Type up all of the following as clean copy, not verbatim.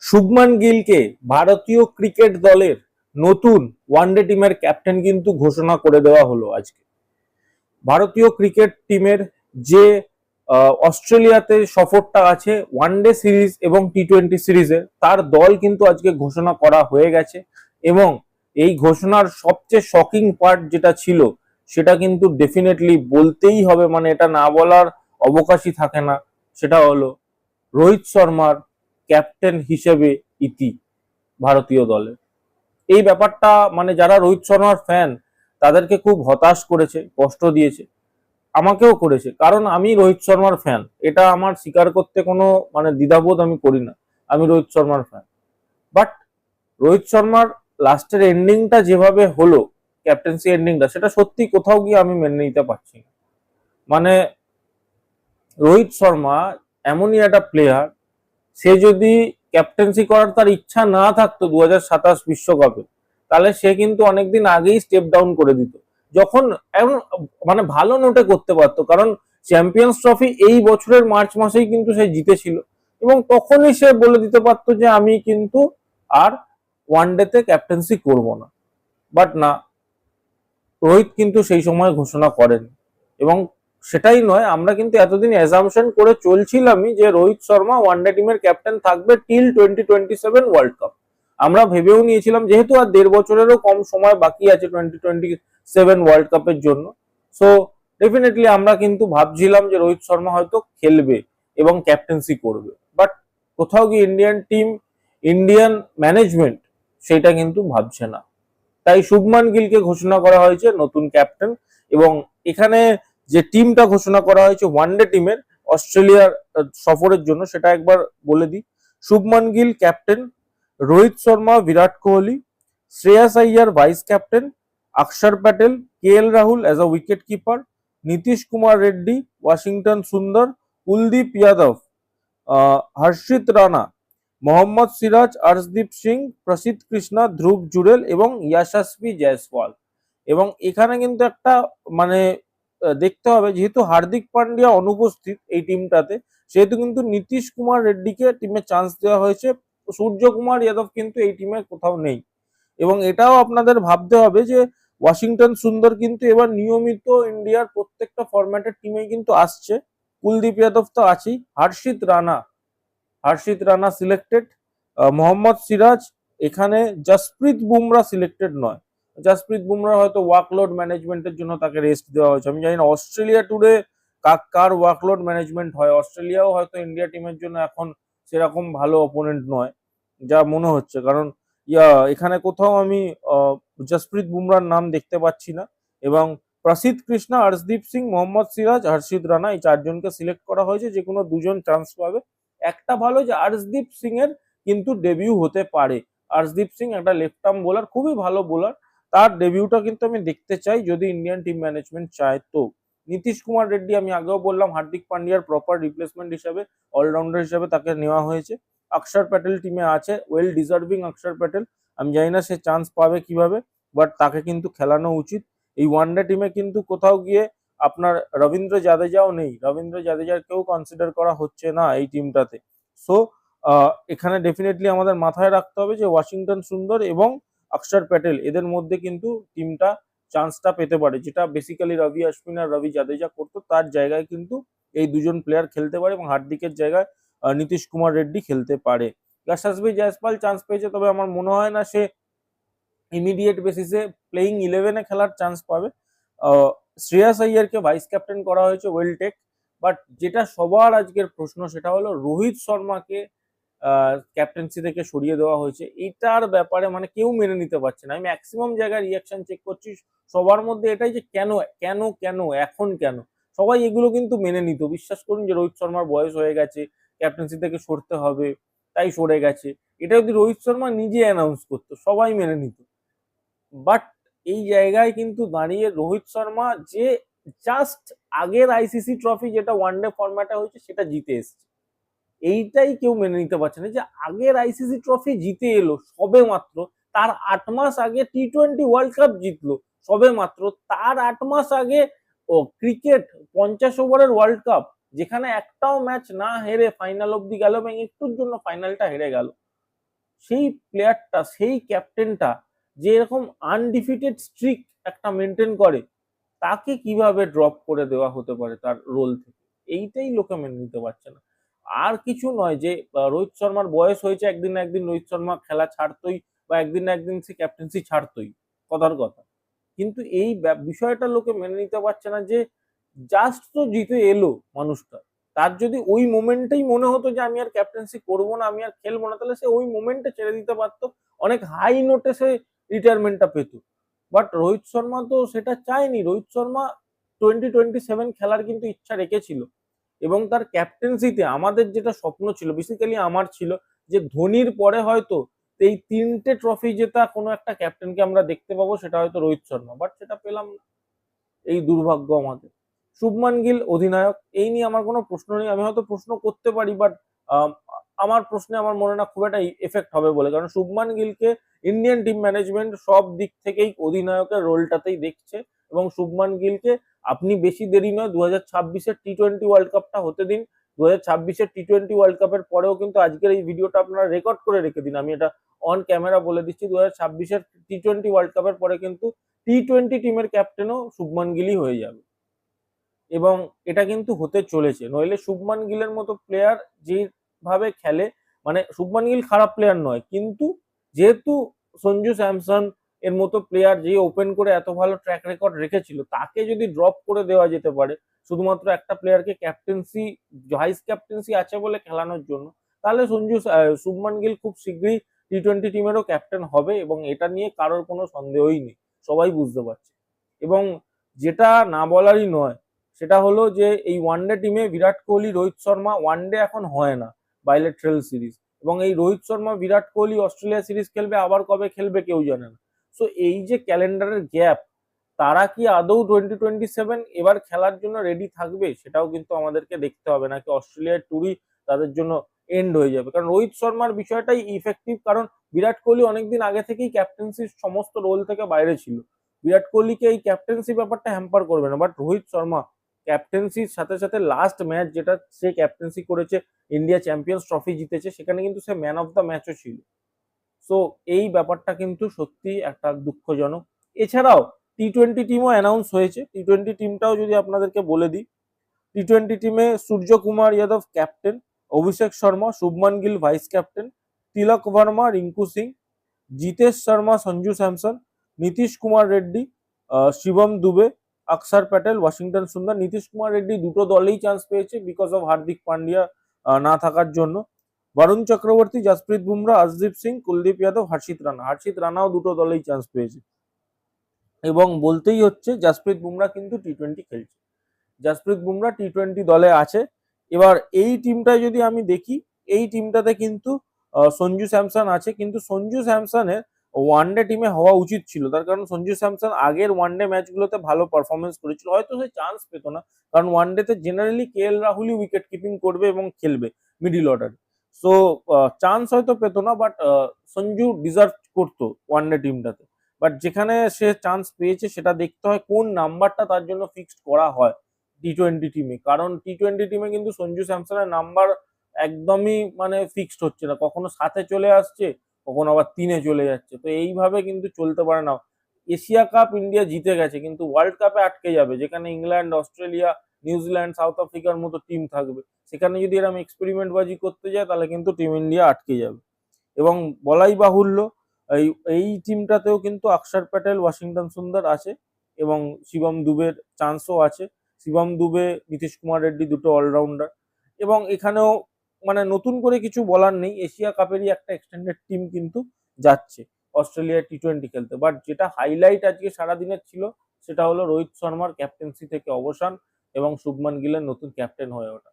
শুভমান গিলকে ভারতীয় ক্রিকেট দলের নতুন ওয়ানডে টিমের ক্যাপ্টেন কিন্তু ঘোষণা করে দেওয়া হলো আজকে। ভারতীয় ক্রিকেট টিমের যে অস্ট্রেলিয়াতে সফরটা আছে ওয়ানডে সিরিজ এবং টি-20 সিরিজে, তার দল কিন্তু আজকে ঘোষণা করা হয়ে গেছে। এবং এই ঘোষণার সবচেয়ে শকিং পার্ট যেটা ছিল সেটা কিন্তু ডেফিনেটলি বলতেই হবে, মানে এটা না বলার অবকাশই থাকে না। সেটা হলো রোহিত শর্মার ক্যাপ্টেন হিসেবে ইতি ভারতীয় দলে। এই ব্যাপারটা মানে যারা রোহিত শর্মার ফ্যান তাদেরকে খুব হতাশ করেছে, কষ্ট দিয়েছে, আমাকেও করেছে, কারণ আমি রোহিত শর্মার ফ্যান। এটা আমার স্বীকার করতে কোনো মানে দ্বিধাবোধ আমি করি না, আমি রোহিত শর্মার ফ্যান। বাট রোহিত শর্মার লাস্টের এন্ডিংটা যেভাবে হলো, ক্যাপ্টেন্সি এন্ডিংটা, সেটা সত্যি কোথাও গিয়ে আমি মেনে নিতে পারছি না। মানে রোহিত শর্মা এমনই একটা প্লেয়ার, সে যদি ক্যাপ্টেন্সি করার তার ইচ্ছা না থাকতো 2027 বিশ্বকাপে, তাহলে সে কিন্তু অনেকদিন আগেই স্টেপ ডাউন করে দিত। যখন এখন মানে ভালো নোটে করতে পারতো, কারণ চ্যাম্পিয়ন্স ট্রফি এই বছরের মার্চ মাসেই কিন্তু সে জিতেছিল, এবং তখনই সে বলে দিতে পারতো যে আমি কিন্তু আর ওয়ানডেতে ক্যাপ্টেন্সি করব না। বাট না, রোহিত কিন্তু সেই সময় ঘোষণা করেন। এবং সেটাই নয়, আমরা কিন্তু এতদিন অ্যাজাম্পশন করে চলছিলামই যে রোহিত শর্মা ওয়ানডে টিমের ক্যাপ্টেন থাকবে টিল 2027 ওয়ার্ল্ড কাপ। আমরা ভেবেও নিয়েছিলাম, যেহেতু আর 1.5 বছরেরও কম সময় বাকি আছে 2027 ওয়ার্ল্ড কাপের জন্য, সো ডেফিনেটলি আমরা কিন্তু ভাবছিলাম যে রোহিত শর্মা হয়তো খেলবে এবং ক্যাপ্টেন্সি করবে। বাট কোথাও গিয়ে ইন্ডিয়ান টিম, ইন্ডিয়ান ম্যানেজমেন্ট সেটা কিন্তু ভাবছে না। তাই শুভমান গিলকে ঘোষণা করা হয়েছে নতুন ক্যাপ্টেন। এবং এখানে যে টিমটা ঘোষণা করা হয়েছে ওয়ানডে টিমের অস্ট্রেলিয়ার সফরের জন্য, সেটা একবার বলে দিই। Shubman Gill captain, Rohit Sharma, Virat Kohli, Shreyas Iyer vice captain, অক্ষর Patel, KL Rahul as a wicket keeper, Nitish Kumar Reddy, Washington সুন্দর, কুলদীপ যাদব, হর্ষিত রানা, মোহাম্মদ সিরাজ, অর্শদীপ সিং, প্রসিদ্ধ কৃষ্ণা, ধ্রুব জুরেল এবং ইয়াশাসপি জয়সওয়াল। এবং এখানে কিন্তু একটা মানে দেখতে হবে, যেহেতু হার্দিক পান্ডিয়া অনুপস্থিত এই টিমটাতে, সেহেতু কিন্তু নীতিশ কুমার রেড্ডিকে টিমে চান্স দেওয়া হয়েছে। সূর্য কুমার যাদব কিন্তু এই টিমে কোথাও নেই। এবং এটাও আপনাদের ভাবতে হবে যে ওয়াশিংটন সুন্দর কিন্তু এবার নিয়মিত ইন্ডিয়ার প্রত্যেকটা ফরম্যাটের টিমে কিন্তু আসছে। কুলদীপ যাদব তো আছেই, হর্ষিত রানা সিলেক্টেড, মোহাম্মদ সিরাজ, এখানে জসপ্রীত বুমরা সিলেক্টেড নয়। জসপ্রীত বুমরা হয়তো ওয়ার্কলোড ম্যানেজমেন্টের জন্য তাকে রেস্ট দেওয়া হয়েছে। আমি জানি না অস্ট্রেলিয়া টুরে কার ওয়ার্কলোড ম্যানেজমেন্ট হয়। অস্ট্রেলিয়াও হয়তো ইন্ডিয়া টিমের জন্য এখন সেরকম ভালো অপোনেন্ট নয় যা মনে হচ্ছে, কারণ এখানে কোথাও আমি জসপ্রীত বুমরার নাম দেখতে পাচ্ছি না। এবং প্রসিদ্ধ কৃষ্ণা, অর্শদীপ সিং, মোহাম্মদ সিরাজ, হর্ষিত রানা, এই চারজনকে সিলেক্ট করা হয়েছে, যে কোনো দুজন চান্স পাবে। একটা ভালো যে অর্শদীপ সিং এর কিন্তু ডেবিউ হতে পারে। অর্শদীপ সিং একটা লেফট আর্ম বোলার, খুবই ভালো বোলার, তার ডেবিউটা কিন্তু আমি দেখতে চাই যদি ইন্ডিয়ান টিম ম্যানেজমেন্ট চায় তো। নীতিশ কুমার রেড্ডি আমি আগেও বললাম, হার্দিক পান্ডিয়ার প্রপার রিপ্লেসমেন্ট হিসেবে, অলরাউন্ডার হিসেবে তাকে নেওয়া হয়েছে। অক্ষর প্যাটেল টিমে আছে, ওয়েল ডিজার্ভিং অক্ষর প্যাটেল। আমি জানি না সে চান্স পাবে কিভাবে, বাট তাকে কিন্তু খেলানো উচিত। এই ওয়ানডে টিমে কিন্তু কোথাও গিয়ে আপনার রবীন্দ্র জাদেজাও নেই, রবীন্দ্র জাদেজার কেউ কনসিডার করা হচ্ছে না এই টিমটাতে। সো এখানে ডেফিনেটলি আমাদের মাথায় রাখতে হবে যে ওয়াশিংটন সুন্দর এবং অক্ষর প্যাটেল, এদের মধ্যে কিন্তু টিমটা চান্সটা পেতে পারে, যেটা বেসিক্যালি রবি অশ্বিন আর রবি জাদেজা করতো, তার জায়গায় কিন্তু এই দুজন প্লেয়ার খেলতে পারে। এবং হার্দিকের জায়গায় নীতিশ কুমার রেড্ডি খেলতে পারে। ইয়াশাসপি জয়সওয়াল চান্স পেয়েছে, তবে আমার মনে হয় না সে ইমিডিয়েট বেসিসে প্লেইং 11-এ খেলার চান্স পাবে। শ্রেয়াস আইয়ারকে ভাইস ক্যাপ্টেন করা হয়েছে, ওয়েল টেক। বাট যেটা সবার আজকের প্রশ্ন সেটা হলো রোহিত শর্মাকে ক্যাপ্টেন্সি থেকে সরিয়ে দেওয়া হয়েছে, এটার ব্যাপারে মানে কেউ মেনে নিতে পারছে না। আমি ম্যাক্সিমাম জায়গায় রিয়াকশন চেক করছি, সবার মধ্যে এটাই যে কেন কেন কেন এখন কেন। সবাই এগুলো কিন্তু মেনে নিত, বিশ্বাস করুন যে রোহিত শর্মার বয়স হয়ে গেছে, ক্যাপ্টেন্সি থেকে সরতে হবে, তাই সরে গেছে। এটা যদি রোহিত শর্মা নিজে অ্যানাউন্স করতো সবাই মেনে নিত। বাট এই জায়গায় কিন্তু দাঁড়িয়ে রোহিত শর্মা যে জাস্ট আগের আইসিসি ট্রফি যেটা ওয়ানডে ফরম্যাটে হয়েছে সেটা জিতে এসছে, এইটাই কেউ মেনে নিতে পারছে না যে আগের আইসিসি ট্রফি জিতে এলো সবে মাত্র, তার 8 মাস আগে টি-20 ওয়ার্ল্ড কাপ জিতলো সবে মাত্র, তার 8 মাস আগে ও ক্রিকেট 50 ওভারের ওয়ার্ল্ড কাপ, যেখানে একটাও ম্যাচ না হেরে ফাইনাল অব্দি গেল এবং একটুর জন্য ফাইনালটা হেরে গেল। সেই প্লেয়ারটা, সেই ক্যাপ্টেনটা যে এরকম আনডিফিটেড স্ট্রিক একটা মেনটেন করে, তাকে কিভাবে ড্রপ করে দেওয়া হতে পারে তার রোল থেকে? এইটাই লোকে মেনে নিতে পারছে না। আর কিছু নয় যে রোহিত শর্মার বয়স হয়েছে, একদিন না একদিন রোহিত শর্মা খেলা ছাড়তোই, বা একদিন না একদিন সে ক্যাপ্টেন্সি ছাড়তোই, কথার কথা। কিন্তু এই বিষয়টা লোকে মেনে নিতে পারছে না যে জাস্ট তো জিতে এলো মানুষটা, তার যদি ওই মোমেন্টেই মনে হতো যে আমি আর ক্যাপ্টেন্সি করবো না, আমি আর খেলবো না, তাহলে সে ওই মোমেন্টে ছেড়ে দিতে পারতো, অনেক হাই নোটে সে রিটায়ারমেন্টটা পেত। বাট রোহিত শর্মা তো সেটা চায়নি। রোহিত শর্মা 2027 খেলার কিন্তু ইচ্ছা রেখেছিল, এবং তার ক্যাপ্টেন্সিতে আমাদের যেটা স্বপ্ন ছিল, বেসিক্যালি আমার ছিল, যে ধোনির পরে হয়তো এই 3টে ট্রফি জেতা কোনো একটা ক্যাপ্টেনকে আমরা দেখতে পাবো, সেটা হয়তো রোহিত শর্মা। বাট সেটা পেলাম না, এই দুর্ভাগ্য আমাদের। শুভমান গিল অধিনায়ক, এই নিয়ে আমার কোনো প্রশ্ন নেই। আমি হয়তো প্রশ্ন করতে পারি, বাট আমার প্রশ্নে আমার মনে না খুব একটা এফেক্ট হবে বলে, কারণ শুভমান গিলকে ইন্ডিয়ান টিম ম্যানেজমেন্ট সব দিক থেকেই অধিনায়কের রোলটাতেই দেখছে। এবং শুভমান গিলকে আপনি বেশি দেরি নয়, 2026-এর T20 ওয়ার্ল্ড কাপটা হতে দিন। 2026-এর T20 ওয়ার্ল্ড কাপের পরেও কিন্তু আজকের এই ভিডিওটা আপনারা রেকর্ড করে রেখে দিন, আমি এটা অন ক্যামেরা বলে দিচ্ছি, 2026-এর T20 ওয়ার্ল্ড কাপের পরে কিন্তু T20 টিমের ক্যাপ্টেনও শুভমান গিলই হয়ে যাবে। এবং এটা কিন্তু হতে চলেছে, নইলে শুভমান গিলের মতো প্লেয়ার যেভাবে খেলে, মানে শুভমান গিল খারাপ প্লেয়ার নয়, কিন্তু যেহেতু সঞ্জু স্যামসন এর মতো প্লেয়ার যে ওপেন করে এত ভালো ট্র্যাক রেকর্ড রেখেছিল, তাকে যদি ড্রপ করে দেওয়া যেতে পারে শুধুমাত্র একটা প্লেয়ারকে ক্যাপ্টেন্সি, ভাইস ক্যাপ্টেন্সি আছে বলে খেলানোর জন্য, তাহলে শুভমান গিল খুব শীঘ্রই T20 টিমেরও ক্যাপ্টেন হবে, এবং এটা নিয়ে কারোর কোনো সন্দেহই নেই, সবাই বুঝতে পারছে। এবং যেটা না বলারই নয়, সেটা হলো যে এই ওয়ানডে টিমে বিরাট কোহলি, রোহিত শর্মা, ওয়ানডে এখন হয় না, বাইলেটারাল সিরিজ, এবং এই রোহিত শর্মা, বিরাট কোহলি অস্ট্রেলিয়া সিরিজ খেলবে, আবার কবে খেলবে কেউ জানে না। সো এই যে ক্যালেন্ডারের গ্যাপ, তারা কি আদৌ 2027 এবার খেলার জন্য রেডি থাকবে, সেটাও কিন্তু আমাদেরকে দেখতে হবে, নাকি অস্ট্রেলিয়ার ট্যুরই তাদের জন্য এন্ড হয়ে যাবে। কারণ রোহিত শর্মার বিষয়টাই ইফেক্টিভ, কারণ বিরাট কোহলি অনেকদিন আগে থেকেই ক্যাপ্টেন্সির সমস্ত রোল থেকে বাইরে ছিল। বিরাট কোহলিকে এই ক্যাপ্টেন্সি ব্যাপারটা হ্যাম্পার করবে না, বাট রোহিত শর্মা ক্যাপ্টেন্সির সাথে সাথে লাস্ট ম্যাচ যেটা সে ক্যাপ্টেন্সি করেছে, ইন্ডিয়া চ্যাম্পিয়ন্স ট্রফি জিতেছে, সেখানে কিন্তু সে ম্যান অফ দ্য ম্যাচও ছিল। সো এই ব্যাপারটা কিন্তু সত্যি একটা দুঃখজনক। এছাড়াও T20 টিমও অ্যানাউন্স হয়েছে। T20 টিমটাও যদি আপনাদেরকে বলে দিই, T20 টিমে Suryakumar Yadav captain, Abhishek Sharma, Shubman Gill vice captain, তিলক ভার্মা, রিঙ্কু সিং, জিতেশ শর্মা, সঞ্জু স্যামসন, নীতিশ কুমার রেড্ডি, শিবম দুবে, অক্ষর প্যাটেল, ওয়াশিংটন সুন্দর। নীতিশ কুমার রেড্ডি দুটো দলেই চান্স পেয়েছে বিকজ অফ হার্দিক পান্ডিয়া না থাকার জন্য। বরুণ চক্রবর্তী, জসপ্রীত বুমরা, আশদীপ সিং, কুলদীপ যাদব, হর্ষিত রানা। হর্ষিত রানাও দুটো দলেই চান্স পেয়েছে, এবং বলতেই হচ্ছে জসপ্রীত বুমরা কিন্তু T20 খেলছে। জসপ্রীত বুমরা T20 দলে আছে। এবার এই টিমটায় যদি আমি দেখি, এই টিমটাতে কিন্তু সঞ্জু স্যামসন আছে, কিন্তু সঞ্জু স্যামসনের ওয়ানডে টিমে হওয়া উচিত ছিল, তার কারণ সঞ্জু স্যামসন আগের ওয়ানডে ম্যাচগুলোতে ভালো পারফরমেন্স করেছিল, হয়তো সে চান্স পেত না, কারণ ওয়ানডেতে জেনারেলি KL রাহুলই উইকেট কিপিং করবে এবং খেলবে মিডিল অর্ডারে। সো চান্স হয়তো পেত না, বাট সঞ্জু ডিজার্ভ করতো ওয়ানডে টিমটাতে। বাট যেখানে সে চান্স পেয়েছে, সেটা দেখতে হয় কোন নাম্বারটা তার জন্য ফিক্সড করা হয় T20 টিমে, কারণ T20 টিমে কিন্তু সঞ্জু স্যামসনের নাম্বার একদমই মানে ফিক্সড হচ্ছে না, কখনো 7-এ চলে আসছে, কখনো আবার 3-এ চলে যাচ্ছে। তো এইভাবে কিন্তু চলতে পারে না। এশিয়া কাপ ইন্ডিয়া জিতে গেছে, কিন্তু ওয়ার্ল্ড কাপে আটকে যাবে, যেখানে ইংল্যান্ড, অস্ট্রেলিয়া, নিউজিল্যান্ড, সাউথ আফ্রিকার মতো টিম থাকবে। সেখানে যদি এরকম এক্সপেরিমেন্ট বাজি করতে যায়, তাহলে কিন্তু টিম ইন্ডিয়া আটকে যাবে। এবং বলাই বাহুল্য, এই এই টিমটাতেও কিন্তু অক্ষর প্যাটেল, ওয়াশিংটন সুন্দর আছে, এবং শিবম দুবের চান্সও আছে। শিবম দুবে, নীতিশ কুমার রেড্ডি দুটো অলরাউন্ডার। এবং এখানেও মানে নতুন করে কিছু বলার নেই, এশিয়া কাপেরই একটা এক্সটেন্ডেড টিম কিন্তু যাচ্ছে অস্ট্রেলিয়া T20 খেলতে। বাট যেটা হাইলাইট আজকে সারাদিনের ছিল, সেটা হলো রোহিত শর্মার ক্যাপ্টেন্সি থেকে অবসান এবং শুভমান গিলের নতুন ক্যাপ্টেন হয়ে ওঠা।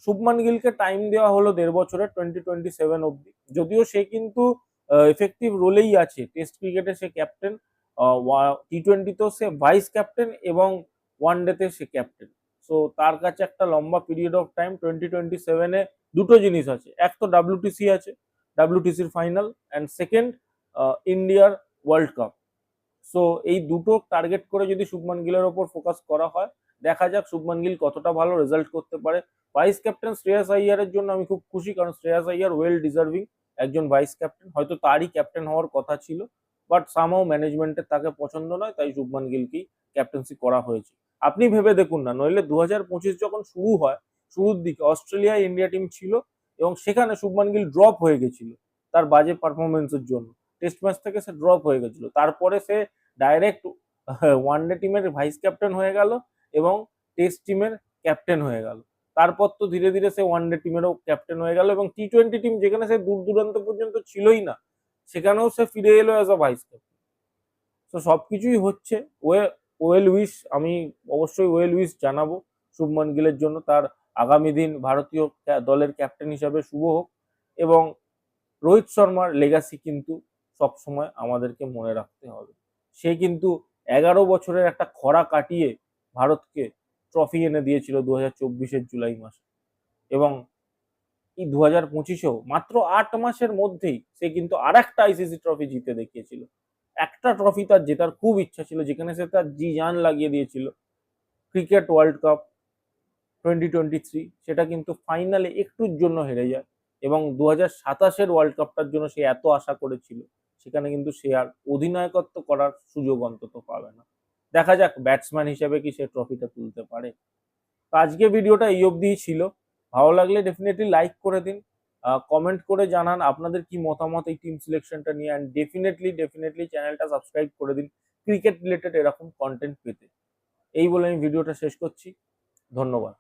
শুভমান গিলকে টাইম দেওয়া হলো 1.5 বছরের, 2027 অব্দি। যদিও সে কিন্তু এফেক্টিভ রোলেই আছে, টেস্ট ক্রিকেটে সে ক্যাপ্টেন, T20তেও সে ভাইস ক্যাপ্টেন, এবং ওয়ানডেতে সে ক্যাপ্টেন। সো তার কাছে একটা লম্বা পিরিয়ড অফ টাইম 2027-এ দুটো জিনিস আছে, এক তো WTC আছে, WTCর ফাইনাল, অ্যান্ড সেকেন্ড ইন্ডিয়ার ওয়ার্ল্ড কাপ। সো এই দুটো টার্গেট করে যদি শুভমান গিলের ওপর ফোকাস করা হয়, দেখা যাক শুভমান গিল কতটা ভালো রেজাল্ট করতে পারে। ভাইস ক্যাপ্টেন শ্রেয়াস আইয়ারের জন্য আমি খুব খুশি, কারণ শ্রেয়াস আইয়ার ওয়েল ডিজার্ভিং, একজন ভাইস ক্যাপ্টেন, হয়তো তারই ক্যাপ্টেন হওয়ার কথা ছিল, বাট সামহাও ম্যানেজমেন্টের তাকে পছন্দ নয়, তাই শুভমান গিলকেই ক্যাপ্টেন্সি করা হয়েছে। আপনি ভেবে দেখুন না, নইলে 2025 যখন শুরু হয়, শুরুর দিকে অস্ট্রেলিয়া ইন্ডিয়া টিম ছিল এবং সেখানে শুভমান গিল ড্রপ হয়ে গেছিল তার বাজে পারফরমেন্সের জন্য। টেস্ট ম্যাচ থেকে সে ড্রপ হয়ে গেছিল, তারপরে সে ডাইরেক্ট ওয়ানডে টিমের ভাইস ক্যাপ্টেন হয়ে গেল এবং টেস্ট টিমের ক্যাপ্টেন হয়ে গেল। তারপর তো ধীরে ধীরে সে ওয়ানডে টিমেরও ক্যাপ্টেন হয়ে গেল এবং টি-20 টিম যেখানে সে দূর দূরান্ত পর্যন্ত ছিলই না, সেখানেও সে ফিরে এলো অ্যাজ আ ভাইস ক্যাপ্টেন। তো সবকিছুই হচ্ছে ওয়েল উইশ, আমি অবশ্যই ওয়েল উইশ জানাবো শুভমান গিলের জন্য। তার আগামী দিন ভারতীয় দলের ক্যাপ্টেন হিসাবে শুভ হোক এবং রোহিত শর্মার লেগাসি কিন্তু সবসময় আমাদেরকে মনে রাখতে হবে। সে কিন্তু 11 বছরের একটা খরা কাটিয়ে ভারতকে ট্রফি এনে দিয়েছিল 2024-এর জুলাই মাসে, এবং এই 2025-এও মাত্র 8 মাসের মধ্যেই সে কিন্তু আর একটা আইসিসি ট্রফি জিতে দেখিয়েছিল। একটা ট্রফি তার জেতার খুব ইচ্ছা ছিল, যেখানে সে তার জি জান লাগিয়ে দিয়েছিল, ক্রিকেট ওয়ার্ল্ড কাপ 2023, সেটা কিন্তু ফাইনালে একটুর জন্য হেরে যায় এবং 2027-এর ওয়ার্ল্ড কাপটার জন্য সে এত আশা করেছিল, সেখানে কিন্তু সে আর অধিনায়কত্ব করার সুযোগ অন্তত পাবে না। দেখা যাক ব্যাটসম্যান হিসেবে কি সে ট্রফিটা তুলতে পারে। তো আজকে ভিডিওটা এই অবধিই ছিল। ভালো লাগলে ডেফিনেটলি লাইক করে দিন, কমেন্ট করে জানান আপনাদের কি মতামত এই টিম সিলেকশনটা নিয়ে, অ্যান্ড ডেফিনেটলি চ্যানেলটা সাবস্ক্রাইব করে দিন ক্রিকেট রিলেটেড এরকম কন্টেন্ট পেতে। এই বলে আমি ভিডিওটা শেষ করছি। ধন্যবাদ।